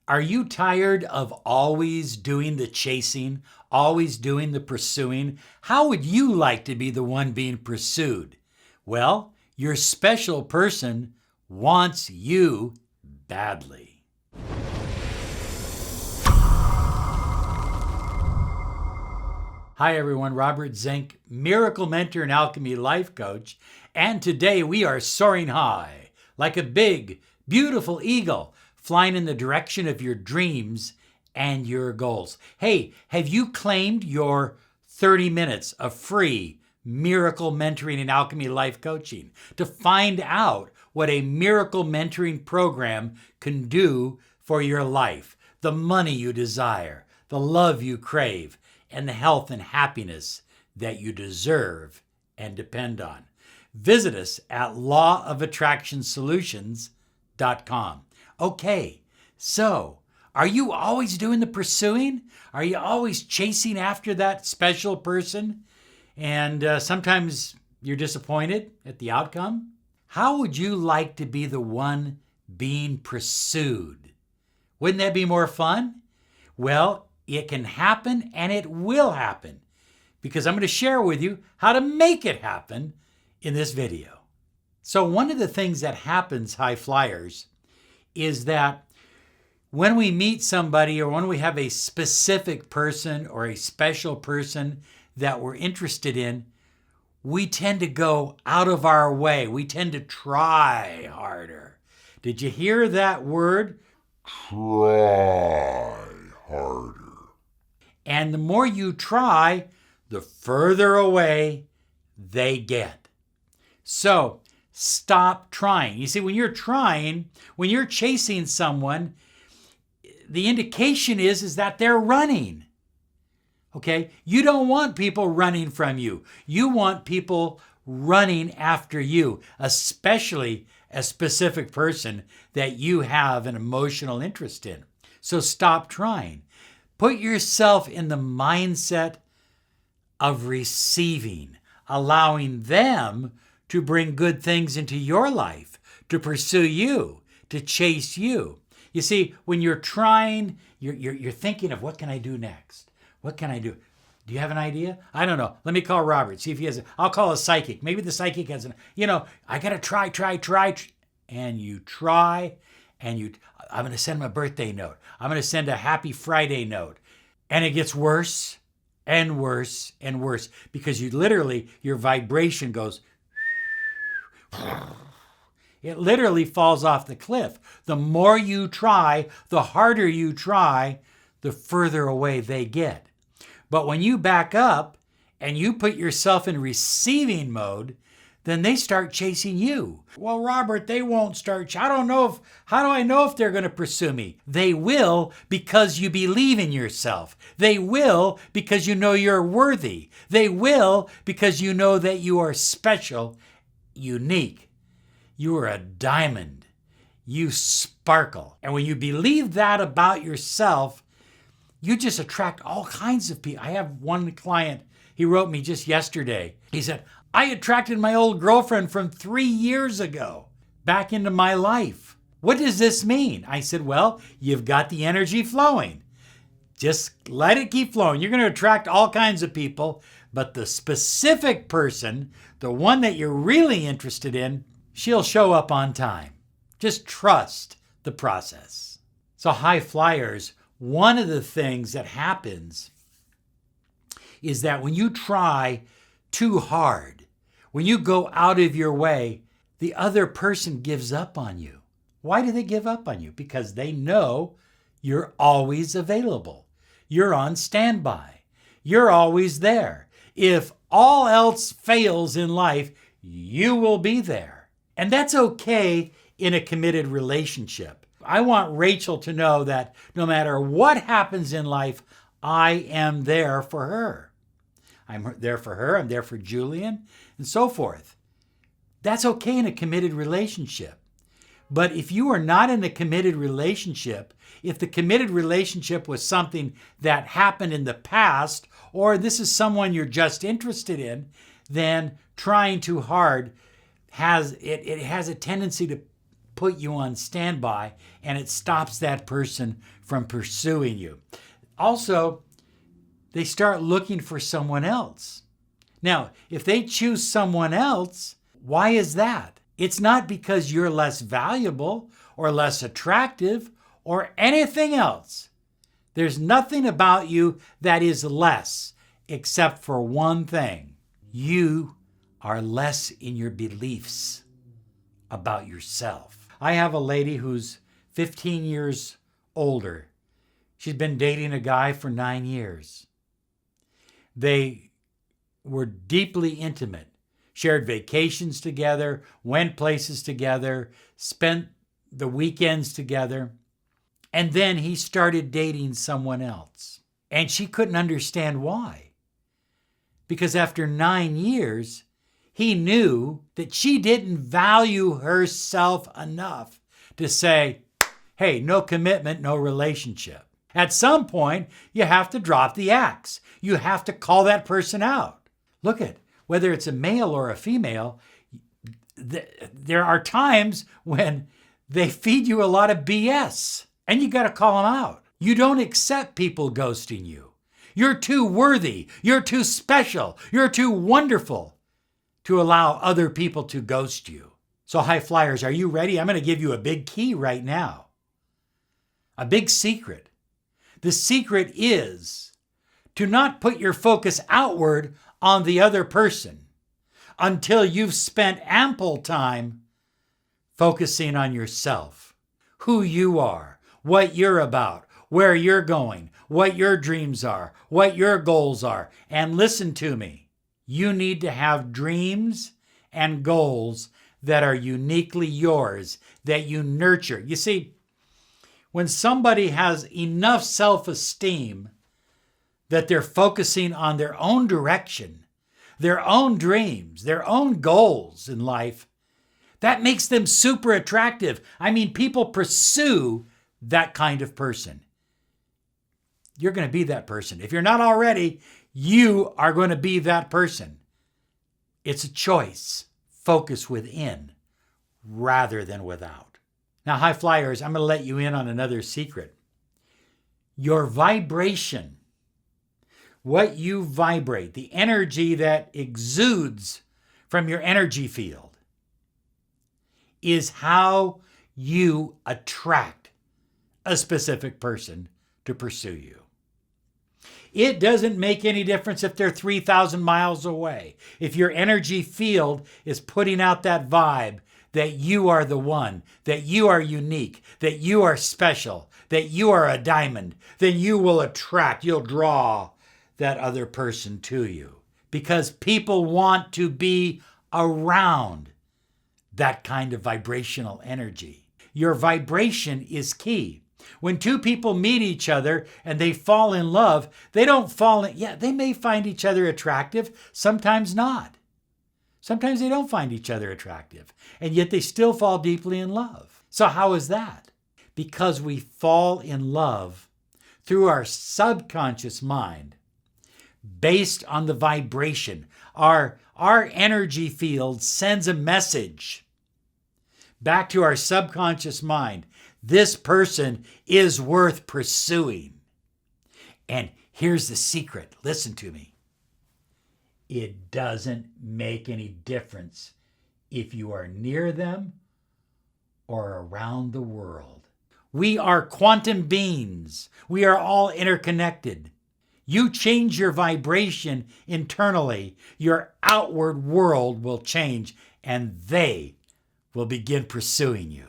Are you tired of always doing the chasing, always doing the pursuing? How would you like to be the one being pursued? Well, your special person wants you badly. Hi everyone, Robert Zink, Miracle Mentor and Alchemy Life Coach, and today we are soaring high, like a big, beautiful eagle, flying in the direction of your dreams and your goals. Hey, have you claimed your 30 minutes of free miracle mentoring and alchemy life coaching to find out what a miracle mentoring program can do for your life, the money you desire, the love you crave, and the health and happiness that you deserve and depend on? Visit us at lawofattractionsolutions.com. Okay, so are you always doing the pursuing? Are you always chasing after that special person? And sometimes you're disappointed at the outcome? How would you like to be the one being pursued? Wouldn't that be more fun? Well, it can happen and it will happen because I'm going to share with you how to make it happen in this video. So one of the things that happens, high flyers, is that when we meet somebody or when we have a specific person or a special person that we're interested in, we tend to go out of our way. We tend to try harder. Did you hear that word? Try harder. And the more you try, the further away they get. So stop trying. You see, when you're trying, when you're chasing someone, the indication is that they're running. Okay? You don't want people running from you. You want people running after you, especially a specific person that you have an emotional interest in. So stop trying. Put yourself in the mindset of receiving, allowing them to bring good things into your life, to pursue you, to chase you. You see, when you're trying, you're thinking of what can I do next? What can I do? Do you have an idea? I don't know. Let me call Robert, see if he has I'll call a psychic. Maybe the psychic has I got to try. And you try, and I'm going to send him a birthday note. I'm going to send a happy Friday note. And it gets worse and worse and worse because your vibration goes, it literally falls off the cliff. The more you try, the harder you try, the further away they get. But when you back up and you put yourself in receiving mode, then they start chasing you. Well, Robert, they won't start. How do I know if they're going to pursue me? They will because you believe in yourself. They will because you know you're worthy. They will because you know that you are special, unique. You are a diamond. You sparkle. And when you believe that about yourself, you just attract all kinds of people. I have one client, he wrote me just yesterday. He said, I attracted my old girlfriend from 3 years ago back into my life. What does this mean? I said, well, you've got the energy flowing. Just let it keep flowing. You're going to attract all kinds of people, but the specific person, the one that you're really interested in, she'll show up on time. Just trust the process. So high flyers, one of the things that happens is that when you try too hard, when you go out of your way, the other person gives up on you. Why do they give up on you? Because they know you're always available. You're on standby. You're always there. If all else fails in life, you will be there. And that's okay in a committed relationship. I want Rachel to know that no matter what happens in life, I am there for her. I'm there for her, I'm there for Julian, and so forth. That's okay in a committed relationship. But if you are not in a committed relationship, if the committed relationship was something that happened in the past, or this is someone you're just interested in, then trying too hard has a tendency to put you on standby, and it stops that person from pursuing you. Also, they start looking for someone else. Now, if they choose someone else, why is that? It's not because you're less valuable or less attractive or anything else. There's nothing about you that is less, except for one thing. You are less in your beliefs about yourself. I have a lady who's 15 years older. She's been dating a guy for 9 years. They were deeply intimate, shared vacations together, went places together, spent the weekends together. And then he started dating someone else. And she couldn't understand why. Because after 9 years, he knew that she didn't value herself enough to say, hey, no commitment, no relationship. At some point, you have to drop the axe. You have to call that person out. Look at, whether it's a male or a female, there are times when they feed you a lot of BS, and you got to call them out. You don't accept people ghosting you. You're too worthy. You're too special. You're too wonderful to allow other people to ghost you. So high flyers, are you ready? I'm going to give you a big key right now. A big secret. The secret is to not put your focus outward on the other person until you've spent ample time focusing on yourself, who you are, what you're about, where you're going, what your dreams are, what your goals are. And listen to me, you need to have dreams and goals that are uniquely yours, that you nurture. You see, when somebody has enough self-esteem that they're focusing on their own direction, their own dreams, their own goals in life, that makes them super attractive. I mean, people pursue that kind of person. You're going to be that person. If you're not already, you are going to be that person. It's a choice. Focus within rather than without. Now, high flyers, I'm going to let you in on another secret. Your vibration, what you vibrate, the energy that exudes from your energy field, is how you attract a specific person to pursue you. It doesn't make any difference if they're 3,000 miles away. If your energy field is putting out that vibe that you are the one, that you are unique, that you are special, that you are a diamond, then you will attract, you'll draw that other person to you. Because people want to be around that kind of vibrational energy. Your vibration is key. When two people meet each other and they fall in love, they don't fall in, they may find each other attractive, sometimes not. Sometimes they don't find each other attractive, and yet they still fall deeply in love. So how is that? Because we fall in love through our subconscious mind based on the vibration. Our energy field sends a message back to our subconscious mind. This person is worth pursuing. And here's the secret. Listen to me. It doesn't make any difference if you are near them or around the world. We are quantum beings. We are all interconnected. You change your vibration internally, your outward world will change, and they will begin pursuing you.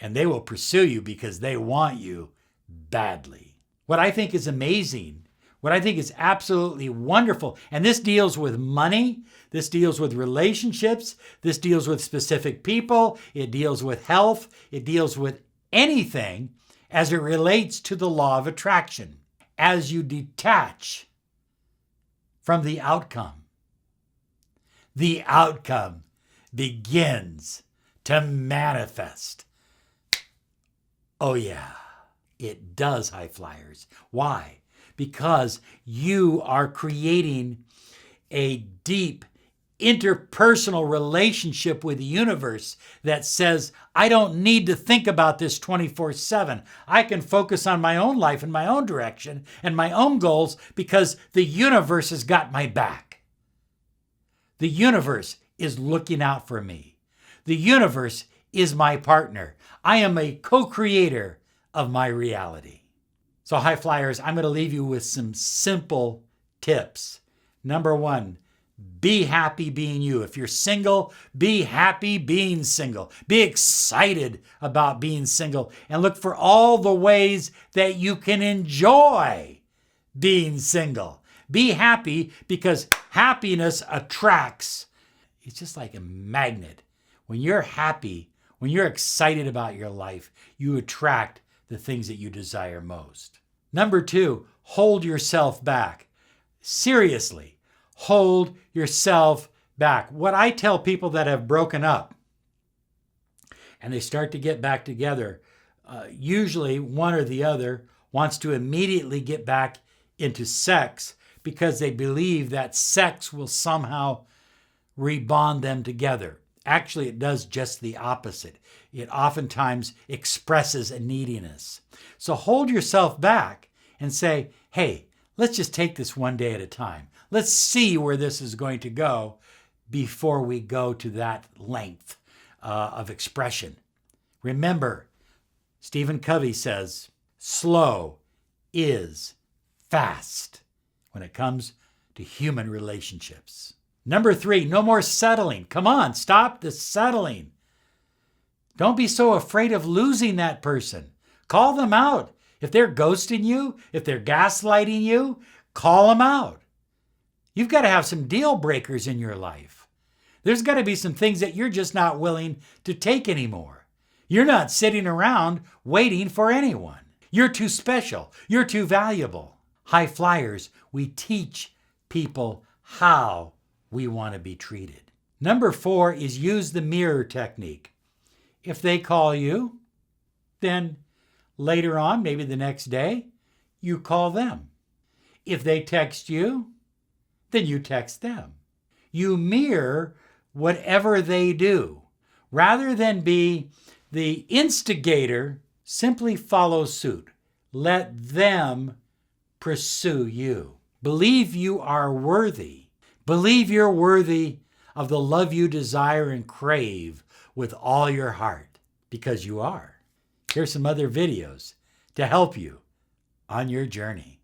And they will pursue you because they want you badly. What I think is amazing, what I think is absolutely wonderful, and this deals with money, this deals with relationships, this deals with specific people, it deals with health, it deals with anything as it relates to the law of attraction. As you detach from the outcome begins to manifest. Oh yeah, it does, high flyers. Why? Because you are creating a deep interpersonal relationship with the universe that says, I don't need to think about this 24/7. I can focus on my own life and my own direction and my own goals because the universe has got my back. The universe is looking out for me. The universe is my partner. I am a co-creator of my reality. So high flyers, I'm going to leave you with some simple tips. Number one, be happy being you. If you're single, be happy being single. Be excited about being single and look for all the ways that you can enjoy being single. Be happy because happiness attracts. It's just like a magnet. When you're happy, when you're excited about your life, you attract the things that you desire most. Number two, hold yourself back. Seriously, hold yourself back. What I tell people that have broken up and they start to get back together, usually one or the other wants to immediately get back into sex because they believe that sex will somehow rebond them together. Actually, it does just the opposite. It oftentimes expresses a neediness. So hold yourself back and say, hey, let's just take this one day at a time. Let's see where this is going to go before we go to that length of expression. Remember, Stephen Covey says, slow is fast when it comes to human relationships. Number three, no more settling. Come on, stop the settling. Don't be so afraid of losing that person. Call them out. If they're ghosting you, if they're gaslighting you, call them out. You've got to have some deal breakers in your life. There's got to be some things that you're just not willing to take anymore. You're not sitting around waiting for anyone. You're too special. You're too valuable. High flyers, we teach people how we want to be treated. Number four is use the mirror technique. If they call you, then later on, maybe the next day, you call them. If they text you, then you text them. You mirror whatever they do. Rather than be the instigator, simply follow suit. Let them pursue you. Believe you are worthy. Believe you're worthy of the love you desire and crave with all your heart, because you are. Here's some other videos to help you on your journey.